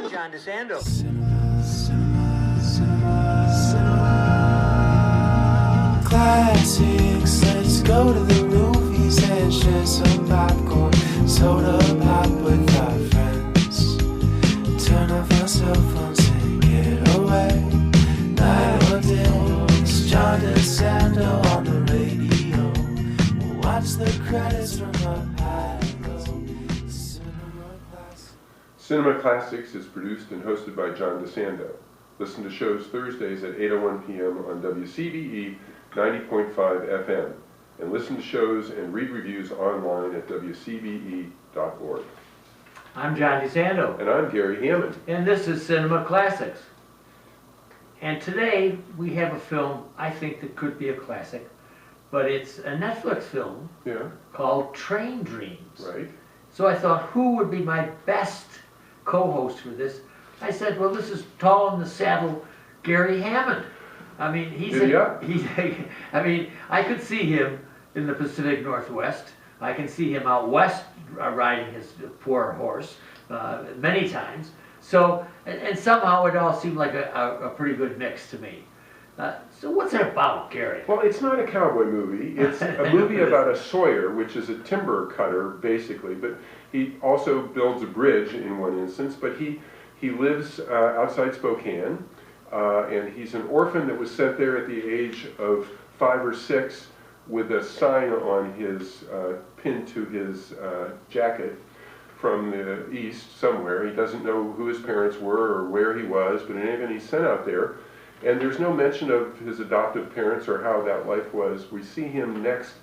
I'm John DeSando. Classics, let's go to the movies and share some popcorn, soda pop with our friends. Turn off our cell phones and get away. Night or day, it's John DeSando on the radio. We'll watch the credits from up high and low. Cinema Classics is produced and hosted by John DeSando. Listen to shows Thursdays at 8:01 p.m. on WCBE 90.5 FM. And listen to shows and read reviews online at WCBE.org. I'm John DeSando. And I'm Gary Hammond. And this is Cinema Classics. And today we have a film I think that could be a classic, but it's a Netflix film called Train Dreams. Right. So I thought, who would be my best co-host for this? I said, well, this is tall in the saddle, Gary Hammond. I mean, I mean, I could see him in the Pacific Northwest. I can see him out west riding his poor horse many times. So, and somehow it all seemed like a pretty good mix to me. So what's it about, Gary? Well, it's not a cowboy movie. It's a movie about a sawyer, which is a timber cutter, basically. But he also builds a bridge in one instance. But he lives outside Spokane. And he's an orphan that was sent there at the age of 5 or 6 with a sign on his, pinned to his jacket from the east somewhere. He doesn't know who his parents were or where he was, but in any event, he's sent out there. And there's no mention of his adoptive parents or how that life was. We see him next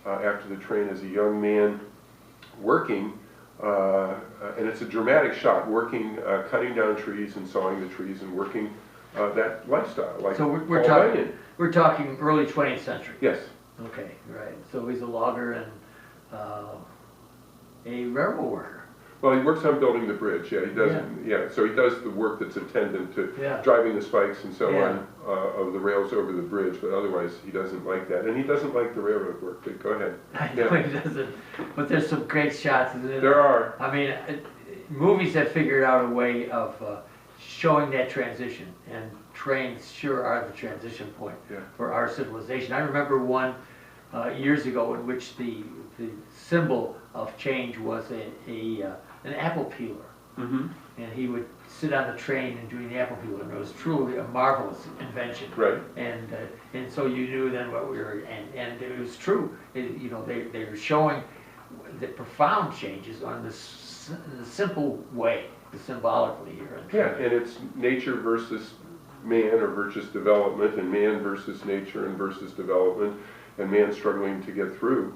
after the train as a young man working, and it's a dramatic shot, working, cutting down trees and sawing the trees and working that lifestyle, like so we're talking early 20th century. Yes. Okay, right. So he's a logger and a railroad worker. Well, he works on building the bridge. Yeah, he does. Yeah. So he does the work that's attendant to driving the spikes and so on of the rails over the bridge. But otherwise, he doesn't like that, and he doesn't like the railroad work. But go ahead. I know he doesn't. But there's some great shots. There are. I mean, movies have figured out a way of showing that transition, and trains sure are the transition point for our civilization. I remember one years ago in which the symbol of change was an apple peeler, and he would sit on the train and doing the apple peeler, and it was truly a marvelous invention. Right. And so you knew then what we were, and it was true. You know, they were showing the profound changes on the simple way. Symbolically here. Yeah, and it's nature versus man, or versus development, and man versus nature and versus development, and man struggling to get through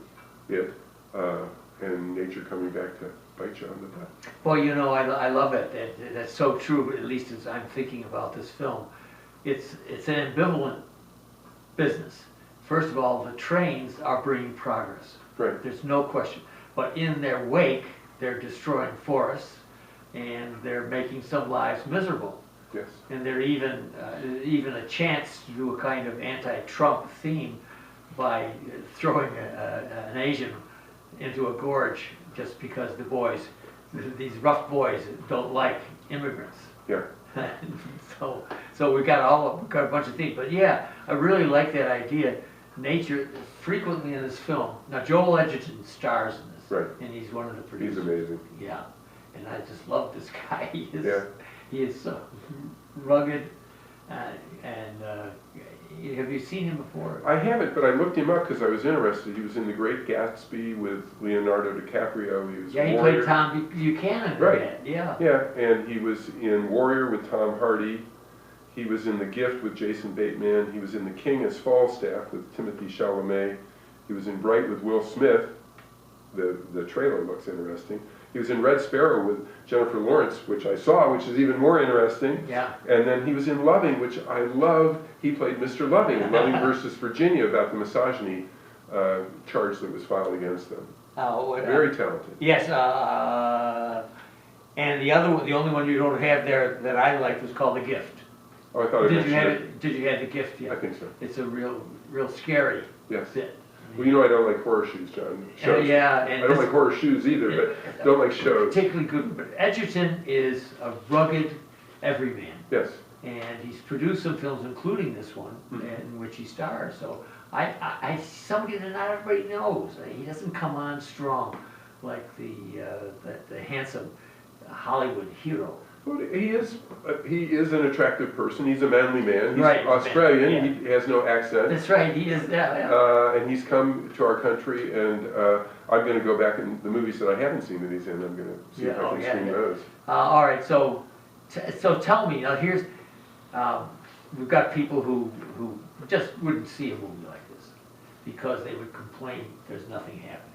it, and nature coming back to bite you on the butt. Well, you know, I love it. That's so true, but at least as I'm thinking about this film, it's an ambivalent business. First of all, the trains are bringing progress. Right. There's no question. But in their wake, they're destroying forests, and they're making some lives miserable. Yes. And they're even a chance to do a kind of anti-Trump theme by throwing an Asian into a gorge just because the boys, these rough boys, don't like immigrants. Yeah. So we got a bunch of things. But yeah, I really like that idea. Nature frequently in this film. Now Joel Edgerton stars in this, right? And he's one of the producers. He's amazing. Yeah. And I just love this guy. He is so rugged, and have you seen him before? I haven't, but I looked him up because I was interested. He was in The Great Gatsby with Leonardo DiCaprio. He was he played Tom Buchanan. Right. Yeah. Yeah, and he was in Warrior with Tom Hardy. He was in The Gift with Jason Bateman. He was in The King as Falstaff with Timothy Chalamet. He was in Bright with Will Smith. The trailer looks interesting. He was in Red Sparrow with Jennifer Lawrence, which I saw, which is even more interesting. Yeah. And then he was in Loving, which I love. He played Mr. Loving in Loving versus Virginia, about the misogyny charge that was filed against them. Very talented. Yes. And the only one you don't have there that I liked was called The Gift. Oh, I thought I mentioned Did you have The Gift yet? I think so. It's a real scary yes. bit. Well, you know I don't like horror shoes, John. Shows. Yeah. I don't like horror shoes either, but don't like shows. Particularly good, but Edgerton is a rugged everyman. Yes. And he's produced some films, including this one, in which he stars. So I somebody that not everybody knows. He doesn't come on strong like the handsome Hollywood hero. Well, he is an attractive person. He's a manly man. He's right, Australian. Yeah. He has no accent. That's right. He is. Yeah. And he's come to our country, and I'm going to go back in the movies that I haven't seen that he's in. I'm going to see if I can screen those. All right. So tell me now. Here's we've got people who just wouldn't see a movie like this because they would complain there's nothing happening.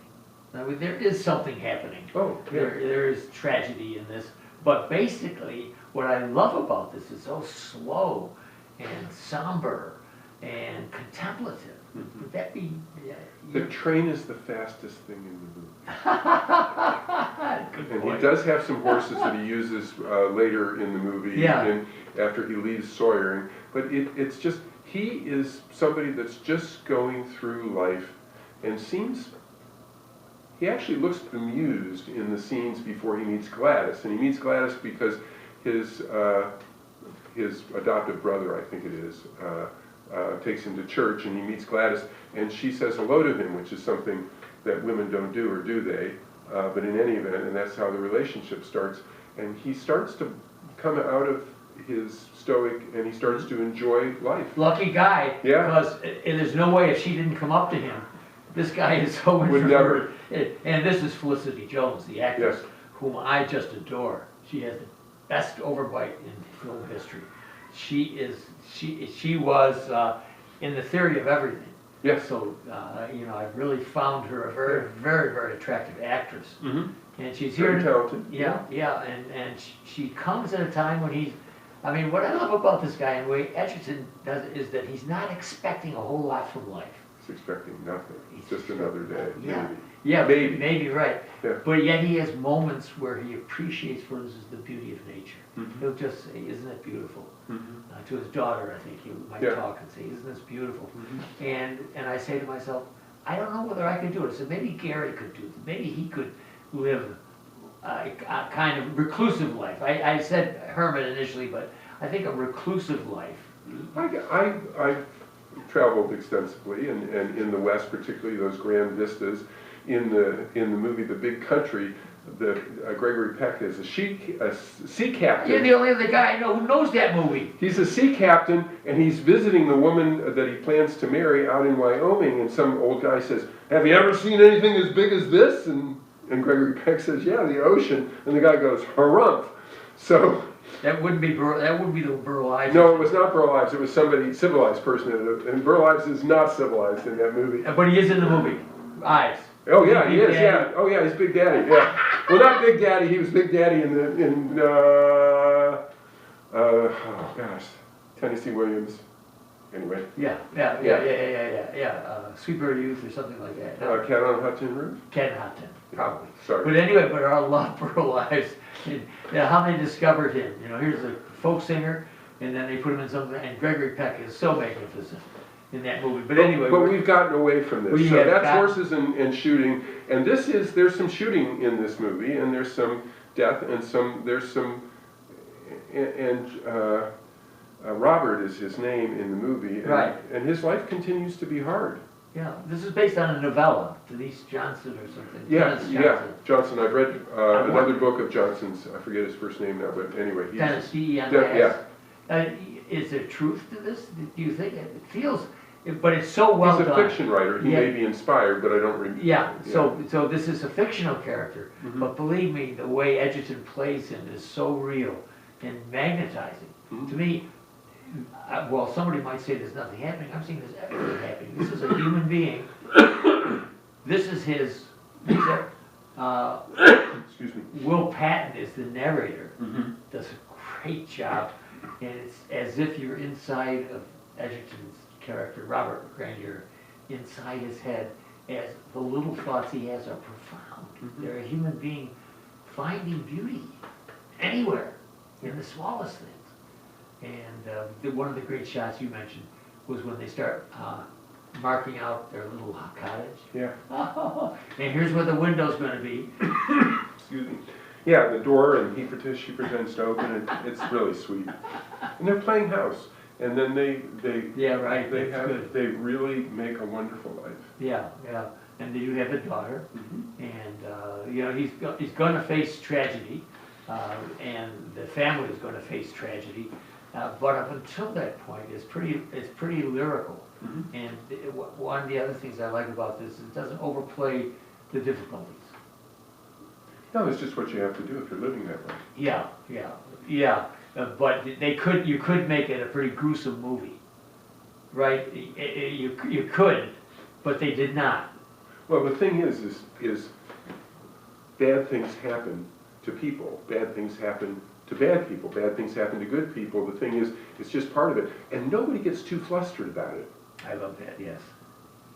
Now, there is something happening. Oh, yeah. There is tragedy in this. But basically, what I love about this is so slow and somber and contemplative. Would that be? The train is the fastest thing in the movie. Good And point. he does have some horses that he uses later in the movie, after he leaves Sawyer. But it's just, he is somebody that's just going through life and seems, he actually looks bemused in the scenes before he meets Gladys. And he meets Gladys because his adoptive brother, I think it is, takes him to church, and he meets Gladys, and she says hello to him, which is something that women don't do, or do they? But in any event, and that's how the relationship starts. And he starts to come out of his stoic, and he starts to enjoy life. Lucky guy, Yeah. because there's no way if she didn't come up to him. This guy is so introverted. And this is Felicity Jones, the actress, whom I just adore. She has the best overbite in film history. She was in The Theory of Everything. Yes. So, I've really found her a very, very, very attractive actress. Mm-hmm. And she's Very here. talented. Yeah, and she comes at a time when he's, what I love about this guy and the way Edgerton does it is that he's not expecting a whole lot from life. He's expecting nothing. It's just another day. Yeah. Maybe. Yeah, Maybe. maybe right. Yeah. But yet he has moments where he appreciates, for instance, the beauty of nature. Mm-hmm. He'll just say, "Isn't it beautiful?" Mm-hmm. To his daughter, I think he might talk and say, "Isn't this beautiful?" Mm-hmm. And I say to myself, I don't know whether I could do it. I said, maybe Gary could do it. Maybe he could live a kind of reclusive life. I said hermit initially, but I think a reclusive life. I've traveled extensively, and in the West, particularly those grand vistas. In the movie The Big Country, Gregory Peck is a sea captain. You're the only other guy I know who knows that movie. He's a sea captain, and he's visiting the woman that he plans to marry out in Wyoming, and some old guy says, "Have you ever seen anything as big as this?" And Gregory Peck says, "Yeah, the ocean." And the guy goes, "Harumph." So that wouldn't be the Burl Ives. No, it was not Burl Ives. It was somebody civilized person, and Burl Ives is not civilized in that movie. But he is in the movie, Ives. Oh yeah, he is. Yeah. Oh yeah, he's Big Daddy. Yeah. Well, not Big Daddy. He was Big Daddy oh gosh, Tennessee Williams. Anyway. Yeah. Sweetberry Youth or something like that. Cat on a Hot Tin Roof. Cat on a Hot Tin, probably. Sorry. But anyway, our love for Burl Ives, how they discovered him. Here's a folk singer, and then they put him in something. And Gregory Peck is so magnificent in that movie. But anyway, but we've gotten away from this. So that's horses and shooting, and there's some shooting in this movie, and there's some death, and Robert is his name in the movie, and his life continues to be hard. Yeah, this is based on a novella, Denise Johnson or something. Yeah, Johnson. I've read another book of Johnson's. I forget his first name now, but anyway. Dennis, is there truth to this? Do you think it feels? But it's so well done. He's a fiction writer. He may be inspired, but I don't remember. Yeah. So this is a fictional character, but believe me, the way Edgerton plays him is so real and magnetizing. To me, well, somebody might say there's nothing happening. I'm seeing there's everything happening. This is a human being. This is his. Excuse me. Will Patton is the narrator. Does a great job, and it's as if you're inside of Edgerton's character, Robert Grandeur, inside his head, as the little thoughts he has are profound. They're a human being finding beauty anywhere in the smallest things. And one of the great shots you mentioned was when they start marking out their little cottage. Yeah. And here's where the window's gonna be. Excuse me. Yeah, the door, and he pretends to open it. It's really sweet. And they're playing house. And then they Yeah, right, they that's good. they really make a wonderful life. Yeah, yeah, and you have a daughter, Mm-hmm. and, you know, he's gonna face tragedy, and the family is gonna face tragedy, but up until that point, it's pretty lyrical. Mm-hmm. And one of the other things I like about this is it doesn't overplay the difficulties. No, it's just what you have to do if you're living that way. Yeah, but you could make it a pretty gruesome movie, right? You could, but they did not. Well, the thing is bad things happen to people. Bad things happen to bad people. Bad things happen to good people. The thing is, it's just part of it. And nobody gets too flustered about it. I love that, yes.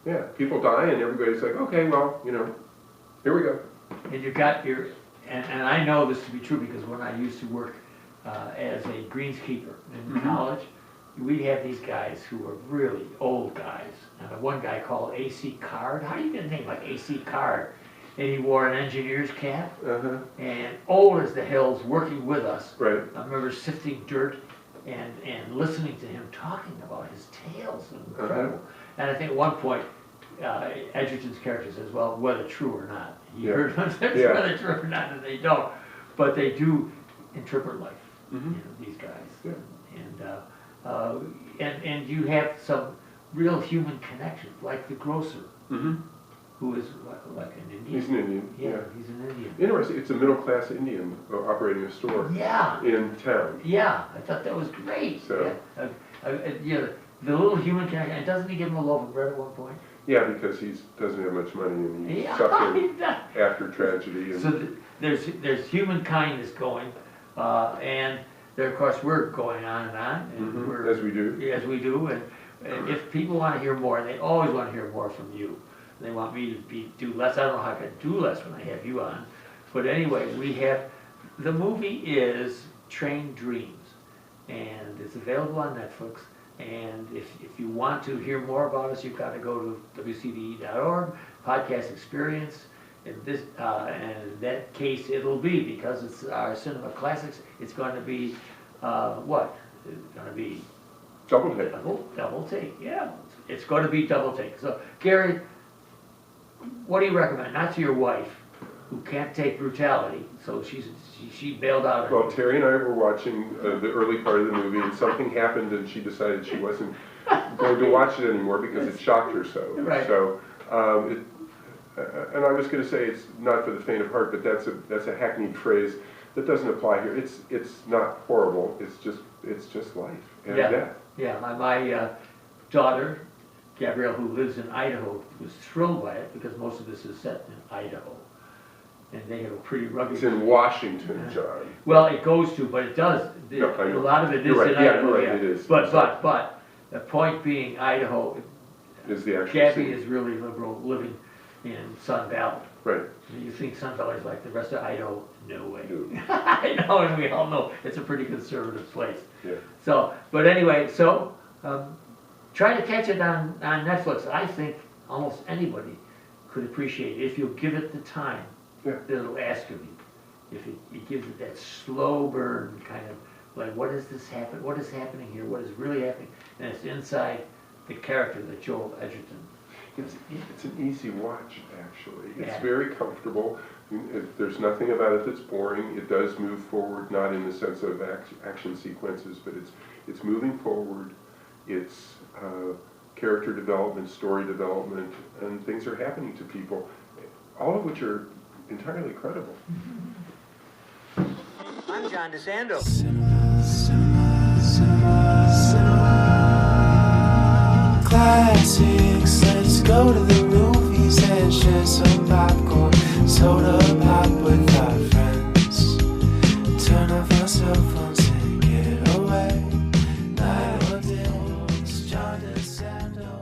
Yeah, people die and everybody's like, okay, well, you know, here we go. And you got and I know this to be true because when I used to work as a greenskeeper in Mhm. college, we had these guys who were really old guys. And one guy called AC Card. How do you get a name like AC Card? And he wore an engineer's cap Uh-huh. and old as the hills working with us. Right. I remember sifting dirt and listening to him talking about his tales. Incredible. And I think at one point, Edgerton's character says, well, whether true or not. He Yeah. heard them say Yeah. whether true or not, and they don't. But they do interpret life, Mhm. you know, these guys. Yeah. And you have some real human connections, like the grocer, Mm-hmm. who is like an Indian. He's an Indian. Yeah, he's an Indian. Interesting. It's a middle-class Indian operating a store Yeah. in town. Yeah, I thought that was great. So- Yeah, the little human connection, and doesn't he give him a loaf of bread at one point? Yeah, because he doesn't have much money and he's Yeah, suffering he does. after tragedy. And So there's human kindness going, and there, of course, we're going on, and Mhm, we're. as we do. As we do, and if people want to hear more, and they always want to hear more from you, they want me to do less. I don't know how I can do less when I have you on, but anyway, the movie is Train Dreams, and it's available on Netflix. And if you want to hear more about us, you've got to go to WCBE.org, podcast experience. In that case, it'll be, because it's our cinema classics, it's going to be, what? It's going to be Double take. double take, yeah. It's going to be double take. So, Gary, what do you recommend? Not to your wife, who can't take brutality, so she bailed out. Well, Terry and I were watching the early part of the movie, and something happened, and she decided she wasn't going to watch it anymore because it shocked her so. Right. So, and I was going to say it's not for the faint of heart, but that's a hackneyed phrase that doesn't apply here. It's not horrible. It's just life and death. Yeah, my daughter, Gabrielle, who lives in Idaho, was thrilled by it because most of this is set in Idaho. And they have a pretty rugged... It's in Washington, John. Well, it goes to, but it does. No, I know. A lot of it is You're right. in Yeah, Idaho. you're right, it is. But the point being, Idaho, Is the actual Gabby city. is really liberal, living in Sun Valley. Right. You think Sun Valley is like the rest of Idaho? No way. No. I know, and we all know it's a pretty conservative place. Yeah. So, but anyway, try to catch it on Netflix. I think almost anybody could appreciate it if you'll give it the time Yeah. that it'll ask of you. If it gives it that slow burn kind of, like, what is this happen? What is happening here? What is really happening? And it's inside the character that Joel Edgerton. It's an easy watch, actually. It's Yeah. very comfortable. There's nothing about it that's boring. It does move forward, not in the sense of action sequences, but it's moving forward. It's character development, story development, and things are happening to people, all of which are entirely credible. I'm John DeSando. Cinema, cinema, cinema, cinema. Classics, let's go to the movies and share some popcorn, soda pop.